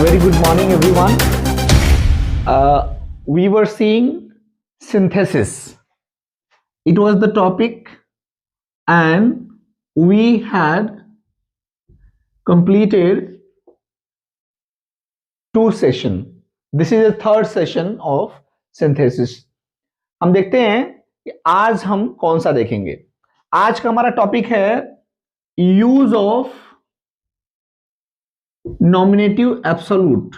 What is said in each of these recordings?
Very good morning, everyone. We were seeing synthesis. It was the topic, and we had completed 2 sessions. This is the third session of synthesis. हम देखते हैं कि आज हम कौन सा देखेंगे. आज का हमारा टॉपिक है यूज ऑफ नॉमिनेटिव एब्सोल्यूट.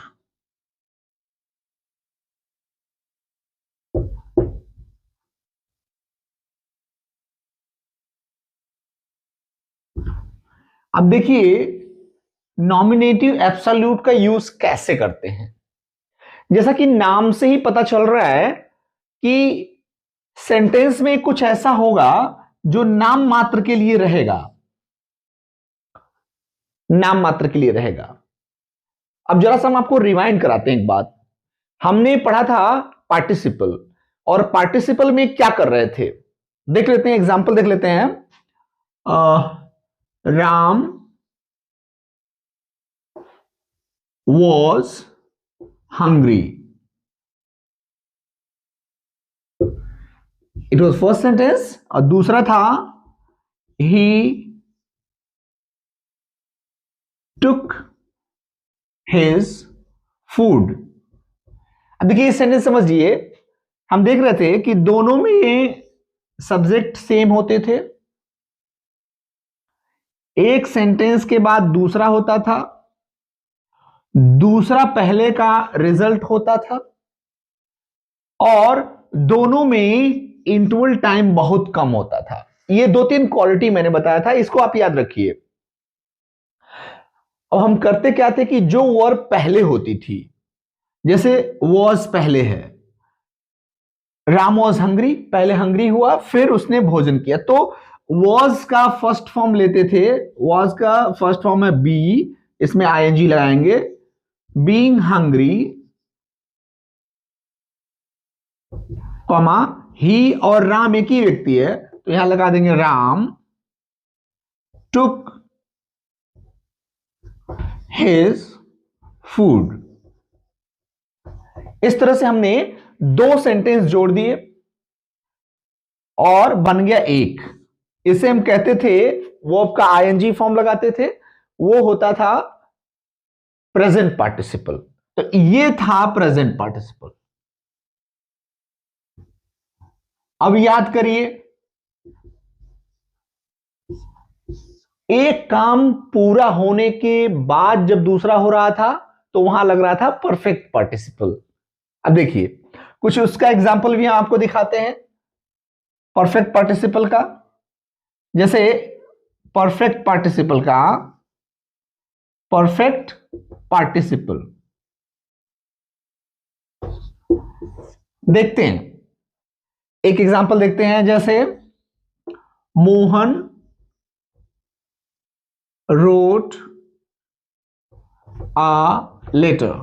अब देखिए नॉमिनेटिव एब्सोल्यूट का यूज कैसे करते हैं. जैसा कि नाम से ही पता चल रहा है कि सेंटेंस में कुछ ऐसा होगा जो नाम मात्र के लिए रहेगा. नाम मात्र के लिए रहेगा. अब जरा सा हम आपको रिवाइंड कराते हैं एक बात. हमने पढ़ा था पार्टिसिपल, और पार्टिसिपल में क्या कर रहे थे देख लेते हैं. एग्जांपल देख लेते हैं. Ram was hungry. It was first sentence. और दूसरा था he took his food. अब देखिए इस सेंटेंस समझिए. हम देख रहे थे कि दोनों में सब्जेक्ट सेम होते थे. एक सेंटेंस के बाद दूसरा होता था, दूसरा पहले का रिजल्ट होता था, और दोनों में इंटरवल टाइम बहुत कम होता था. ये 2-3 क्वालिटी मैंने बताया था, इसको आप याद रखिए. अब हम करते क्या थे कि जो वर्ब पहले होती थी, जैसे वॉज पहले है, राम वॉज हंग्री, पहले हंग्री हुआ फिर उसने भोजन किया, तो वॉज का फर्स्ट फॉर्म लेते थे. वॉज का फर्स्ट फॉर्म है बी, इसमें आईएनजी लगाएंगे. बीइंग हंग्री कॉमा ही और राम एक ही व्यक्ति है, तो यहां लगा देंगे राम टुक हिज फूड. इस तरह से हमने 2 सेंटेंस जोड़ दिए और बन गया एक. इसे हम कहते थे, वर्ब का आईएनजी फॉर्म लगाते थे, वो होता था प्रेजेंट पार्टिसिपल. तो ये था प्रेजेंट पार्टिसिपल. अब याद करिए, एक काम पूरा होने के बाद जब दूसरा हो रहा था तो वहां लग रहा था परफेक्ट पार्टिसिपल. अब देखिए कुछ उसका एग्जाम्पल भी हम आपको दिखाते हैं परफेक्ट पार्टिसिपल का. जैसे परफेक्ट पार्टिसिपल का, परफेक्ट पार्टिसिपल देखते हैं. एक एग्जांपल देखते हैं. जैसे Mohan wrote a letter.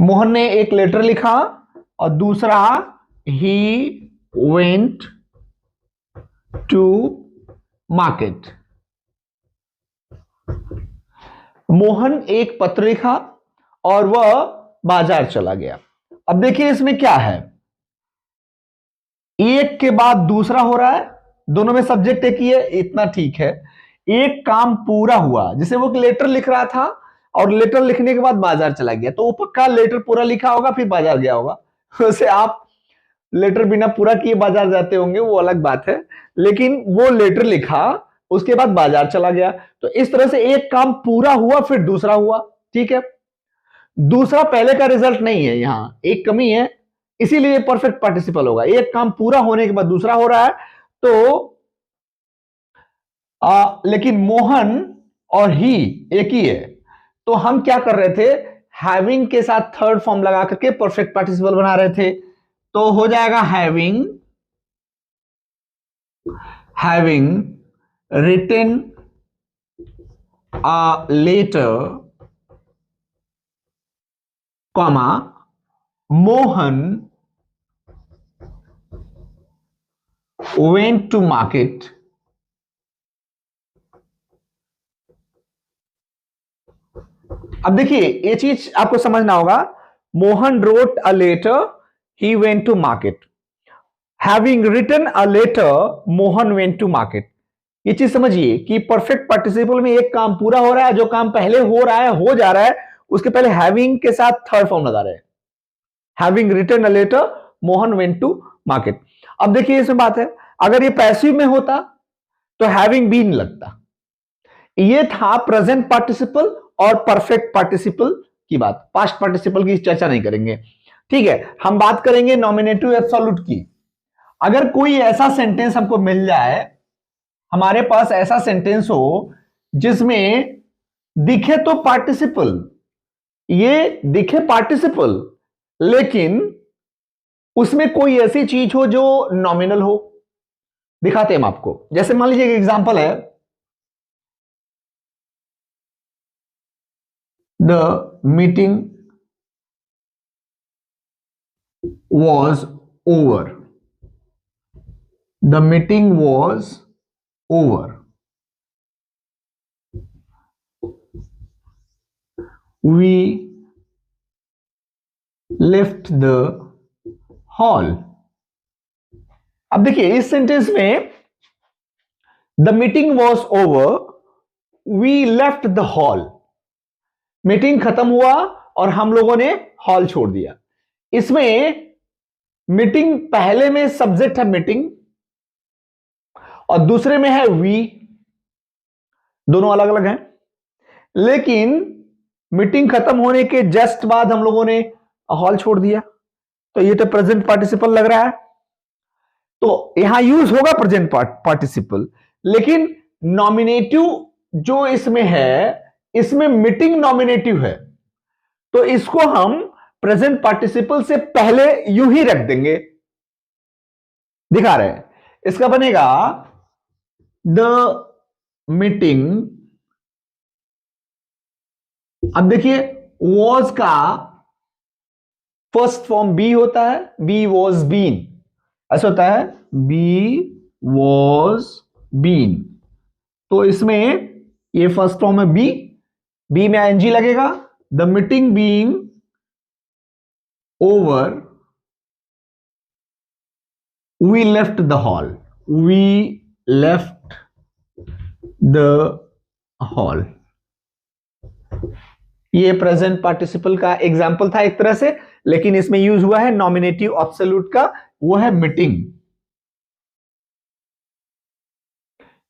Mohan ने एक लेटर लिखा, और दूसरा he went to market. Mohan एक पत्र लिखा और वह बाजार चला गया. अब देखिए इसमें क्या है, एक के बाद दूसरा हो रहा है, दोनों में सब्जेक्ट एक ही है, इतना ठीक है. एक काम पूरा हुआ, जैसे वो लेटर लिख रहा था और लेटर लिखने के बाद बाजार चला गया, तो वो पक्का लेटर पूरा लिखा होगा फिर बाजार गया होगा. वैसे आप लेटर बिना पूरा किए बाजार जाते होंगे, वो अलग बात है, लेकिन वो लेटर लिखा उसके बाद बाजार चला गया. तो इस तरह से एक काम पूरा हुआ फिर दूसरा हुआ. ठीक है, दूसरा पहले का रिजल्ट नहीं है, यहां एक कमी है, इसीलिए परफेक्ट पार्टिसिपल होगा. एक काम पूरा होने के बाद दूसरा हो रहा है, तो लेकिन मोहन और ही एक ही है, तो हम क्या कर रहे थे, हैविंग के साथ थर्ड फॉर्म लगा करके परफेक्ट पार्टिसिपल बना रहे थे. तो हो जाएगा having written a letter, comma Mohan went to market अब देखिए ये चीज आपको समझना होगा। Mohan wrote a letter, he went to market. Having written a letter, Mohan went to market. ये चीज समझिए कि परफेक्ट पार्टिसिपल में एक काम पूरा हो रहा है, जो काम पहले हो रहा है, हो जा रहा है, उसके पहले हैविंग के साथ थर्ड फॉर्म लगा रहे हैं। Having written a letter, Mohan went to market. अब देखिए इसमें बात है, अगर ये पैसिव में होता तो हैविंग बीन लगता। ये था प्रेजेंट पार्टिसिपल और परफेक्ट पार्टिसिपल की बात, पास्ट पार्टिसिपल की चर्चा नहीं करेंगे। ठीक है, हम बात करेंगे नॉमिनेटिव एब्सोल्यूट की। अगर कोई ऐसा सेंटेंस हमको मिल जाए, हमारे पास ऐसा सेंटेंस हो जिसमें दिखे तो पार्टिसिपल, ये दिखे पार्टिसिपल, लेकिन उसमें कोई ऐसी चीज हो जो नॉमिनल हो। दिखाते हैं हम आपको। जैसे मान लीजिए एक एग्जांपल है, the meeting was over. The meeting was over. We left the hall. अब देखिए इस सेंटेंस में the meeting was over, we left the hall. Meeting खत्म हुआ और हम लोगों ने हॉल छोड़ दिया। इसमें मीटिंग पहले में सब्जेक्ट है मीटिंग और दूसरे में है वी, दोनों अलग अलग हैं। लेकिन मीटिंग खत्म होने के जस्ट बाद हम लोगों ने हॉल छोड़ दिया, तो ये तो प्रेजेंट पार्टिसिपल लग रहा है। तो यहां यूज होगा प्रेजेंट पार्टिसिपल, लेकिन नॉमिनेटिव जो इसमें है, इसमें मीटिंग नॉमिनेटिव है, तो इसको हम प्रेजेंट पार्टिसिपल से पहले यूं ही रख देंगे। दिखा रहे हैं, इसका बनेगा द मीटिंग। अब देखिए वॉज का फर्स्ट फॉर्म बी होता है, बी वॉज बीन, ऐसा होता है, बी वॉज बीन। तो इसमें ये फर्स्ट फॉर्म है बी, बी में आईएनजी लगेगा। The meeting being over, we left the hall, we left the hall. ये प्रेजेंट पार्टिसिपल का एग्जाम्पल था एक तरह से, लेकिन इसमें यूज हुआ है नॉमिनेटिव एब्सोल्यूट का, वो है मीटिंग।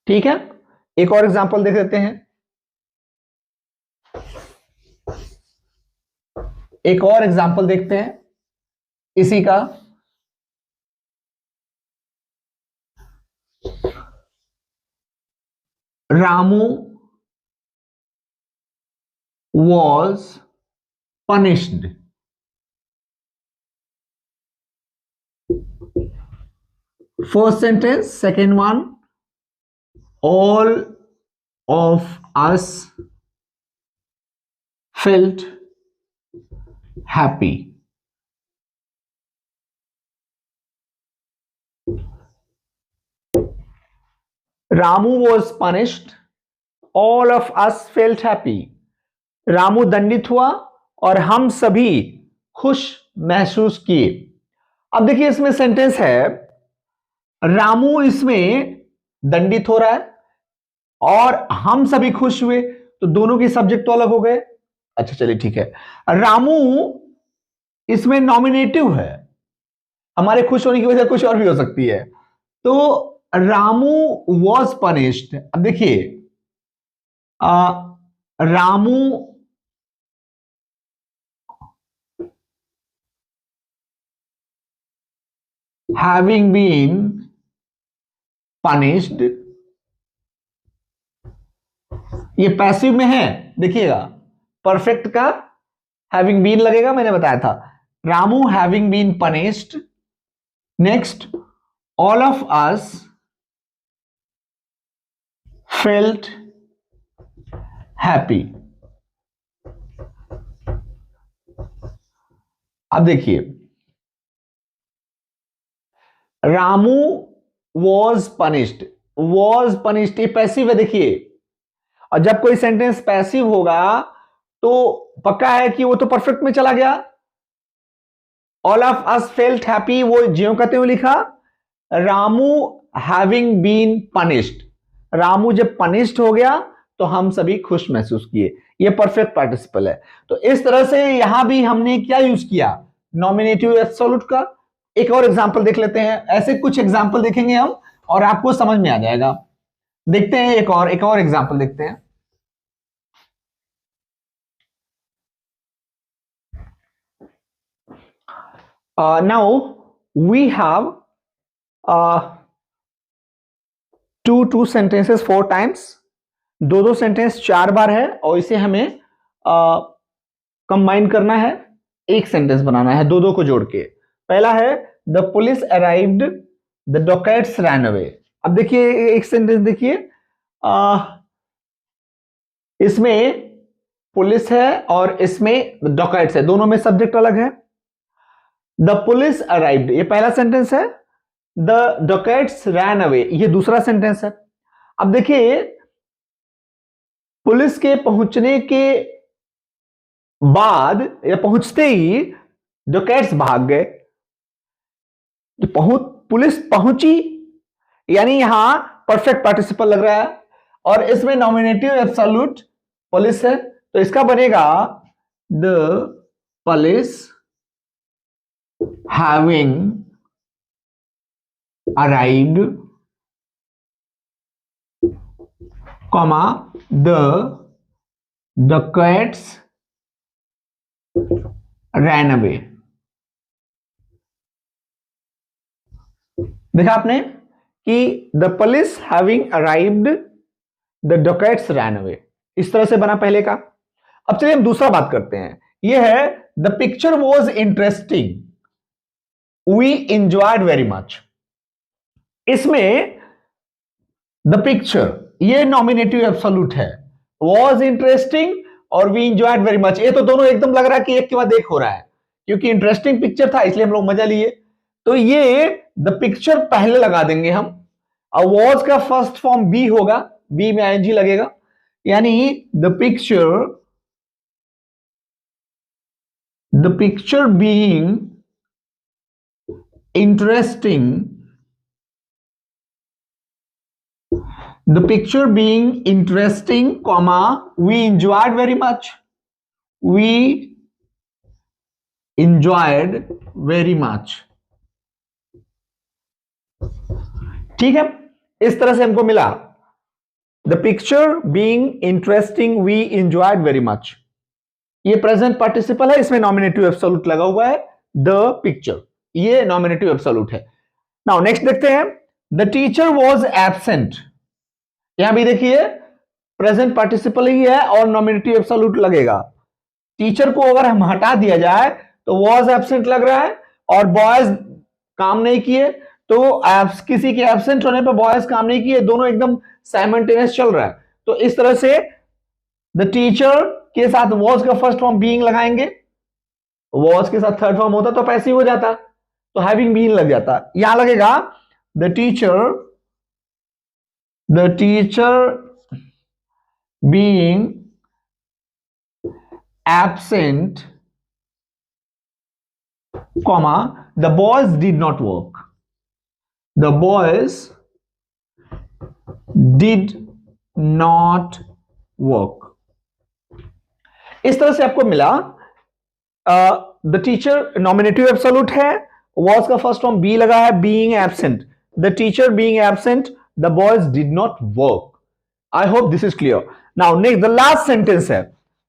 ठीक है, एक और एग्जाम्पल देख लेते हैं। एक और एग्जाम्पल देखते हैं इसी का। Ramu was punished. First sentence, second one, all of us felt happy. Ramu was punished, all of us felt happy. Ramu दंडित हुआ और हम सभी खुश महसूस किए। अब देखिए इसमें सेंटेंस है, रामू इसमें दंडित हो रहा है और हम सभी खुश हुए, तो दोनों के सब्जेक्ट तो अलग हो गए। अच्छा चलिए ठीक है, रामू इसमें नॉमिनेटिव है, हमारे खुश होने की वजह कुछ और भी हो सकती है। तो रामू वॉज पनिश्ड। अब देखिए रामू having been punished, ये पैसिव में है, देखिएगा परफेक्ट का हैविंग बीन लगेगा, मैंने बताया था। Ramu having been punished. Next, all of us felt happy. अब देखिए Ramu was punished, was punished ये पैसिव है। देखिए, और जब कोई सेंटेंस पैसिव होगा तो पक्का है कि वो तो परफेक्ट में चला गया। All of us felt happy, वो ज्यों कहते हुए लिखा। Ramu having been punished, Ramu जब पनिश्ड हो गया तो हम सभी खुश महसूस किए, ये परफेक्ट पार्टिसिपल है। तो इस तरह से यहां भी हमने क्या यूज किया, नॉमिनेटिव एब्सोल्यूट का। एक और एग्जांपल देख लेते हैं, ऐसे कुछ एग्जांपल देखेंगे हम और आपको समझ में आ जाएगा। देखते हैं एक और एग्जांपल देखते हैं। Now we have two sentences 4 times, दो सेंटेंस 4 बार है और इसे हमें कंबाइन करना है, एक सेंटेंस बनाना है दो को जोड़ के। पहला है the police arrived, the dockets ran away. अब देखिए एक सेंटेंस देखिए, इसमें पुलिस है और इसमें डॉकेट्स है, दोनों में सब्जेक्ट अलग है। द पुलिस अराइव्ड ये पहला सेंटेंस है, द डॉकेट्स रैन अवे ये दूसरा सेंटेंस है। अब देखिए पुलिस के पहुंचने के बाद या पहुंचते ही डॉकेट्स भाग गए, पुलिस पहुंची, यानी यहां परफेक्ट पार्टिसिपल लग रहा है और इसमें नॉमिनेटिव एब्सोल्यूट पुलिस है, तो इसका बनेगा the police having arrived, comma the dockets ran away. देखा आपने कि the police having arrived, the dockets ran away, इस तरह से बना पहले का। अब चलिए हम दूसरा बात करते हैं, यह है the picture was interesting, we enjoyed very much. इसमें द पिक्चर ये नॉमिनेटिव एब्सोल्यूट है, वॉज इंटरेस्टिंग और वी इंजॉयड वेरी मच, ये तो दोनों एकदम लग रहा है कि एक के बाद एक हो रहा है, क्योंकि इंटरेस्टिंग पिक्चर था इसलिए हम लोग मजा लिए। तो ये द पिक्चर पहले लगा देंगे हम, और वॉज का फर्स्ट फॉर्म बी होगा, बी में आईएनजी लगेगा, यानी the picture being interesting, the picture being interesting, comma we enjoyed very much, we enjoyed very much। ठीक है, इस तरह से हमको मिला the picture being interesting, we enjoyed very much। ये प्रेजेंट पार्टिसिपल है, इसमें नॉमिनेटिव एब्सोल्यूट लगा हुआ है, द पिक्चर ये नॉमिनेटिव एब्सोल्यूट है। नाउ नेक्स्ट देखते हैं, द टीचर वॉज एब्सेंट, यहां भी देखिए प्रेजेंट पार्टिसिपल ही है और नॉमिनेटिव एब्सोल्यूट लगेगा। टीचर को अगर हम हटा दिया जाए तो वॉज एब्सेंट लग रहा है और बॉयज काम नहीं किए, तो किसी के एब्सेंट होने पर बॉयज काम नहीं किए, दोनों एकदम साइमल्टेनियस चल रहा है। तो इस तरह से द टीचर के साथ वॉज का फर्स्ट फॉर्म बीइंग लगाएंगे, वॉज के साथ थर्ड फॉर्म होता तो पैसिव हो जाता, तो हैविंग बीइंग लग जाता। यहां लगेगा the teacher being absent, comma the boys did not work, the boys did not work। इस तरह से आपको मिला द टीचर नॉमिनेटिव एब्सोल्यूट है, वॉज का फर्स्ट फॉर्म बी लगा है, being absent, the teacher being absent, the boys did not work। I hope this is clear। Now next the last sentence है,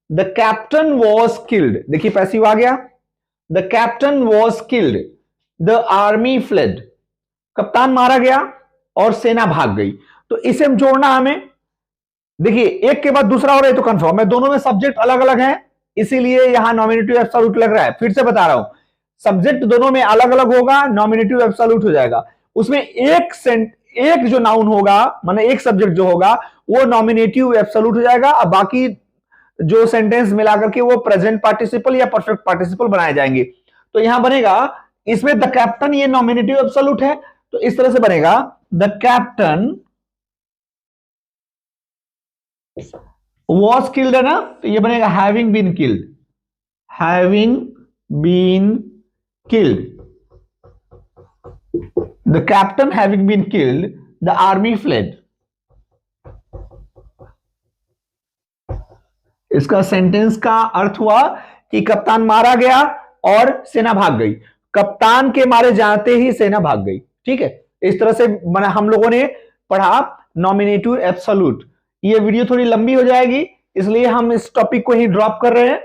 the captain was killed, देखिए passive आ गया, the captain was killed, the army fled, कप्तान मारा गया और सेना भाग गई। तो इसे हम जोड़ना हमें, देखिए एक के बाद दूसरा हो रहा है तो कंफर्म है, दोनों में सब्जेक्ट अलग अलग है, इसीलिए यहां नॉमिनेटिव एब्सोल्यूट लग रहा है। फिर से बता रहा हूं, सब्जेक्ट दोनों में अलग अलग होगा, नॉमिनेटिव एब्सोल्यूट हो जाएगा। उसमें एक जो नाउन होगा, माने एक सब्जेक्ट जो होगा वो नॉमिनेटिव एब्सोल्यूट हो जाएगा, अब बाकी जो सेंटेंस मिलाकर के वो प्रेजेंट पार्टिसिपल या परफेक्ट पार्टिसिपल बनाए जाएंगे। तो यहां बनेगा, इसमें द कैप्टन ये नॉमिनेटिव एब्सोल्यूट है, तो इस तरह से बनेगा द कैप्टन वॉज किल्ड है ना, तो ये बनेगा having been killed, having been killed, the captain having been killed, the army fled. इसका सेंटेंस का अर्थ हुआ कि कप्तान मारा गया और सेना भाग गई, कप्तान के मारे जाते ही सेना भाग गई। ठीक है, इस तरह से हम लोगों ने पढ़ा नॉमिनेटिव एब्सोल्यूट। ये वीडियो थोड़ी लंबी हो जाएगी, इसलिए हम इस टॉपिक को ही ड्रॉप कर रहे हैं।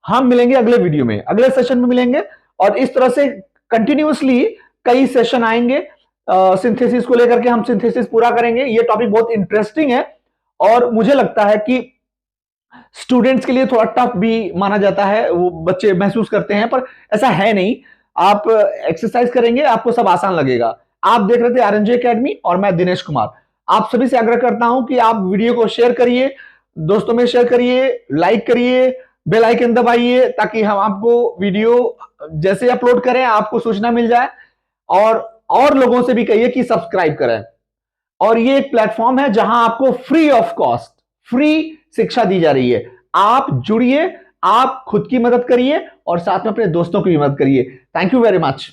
हम मिलेंगे अगले वीडियो में, अगले सेशन में मिलेंगे, और इस तरह से कंटिन्यूअसली कई सेशन आएंगे सिंथेसिस को लेकर के। हम सिंथेसिस पूरा करेंगे। ये टॉपिक बहुत इंटरेस्टिंग है और मुझे लगता है कि स्टूडेंट्स के लिए थोड़ा टफ भी माना जाता है, वो बच्चे महसूस करते हैं, पर ऐसा है नहीं। आप एक्सरसाइज करेंगे आपको सब आसान लगेगा। आप देख रहे थे आरएनजे एकेडमी और मैं दिनेश कुमार। आप सभी से आग्रह करता हूं कि आप वीडियो को शेयर करिए, दोस्तों में शेयर करिए, लाइक करिए, बेल आइकन दबाइए, ताकि हम आपको वीडियो जैसे अपलोड करें आपको सूचना मिल जाए। और लोगों से भी कहिए कि सब्सक्राइब करें। और ये एक प्लेटफॉर्म है जहां आपको फ्री ऑफ कॉस्ट फ्री शिक्षा दी जा रही है। आप जुड़िए, आप खुद की मदद करिए और साथ में अपने दोस्तों की भी मदद करिए। Thank you very much.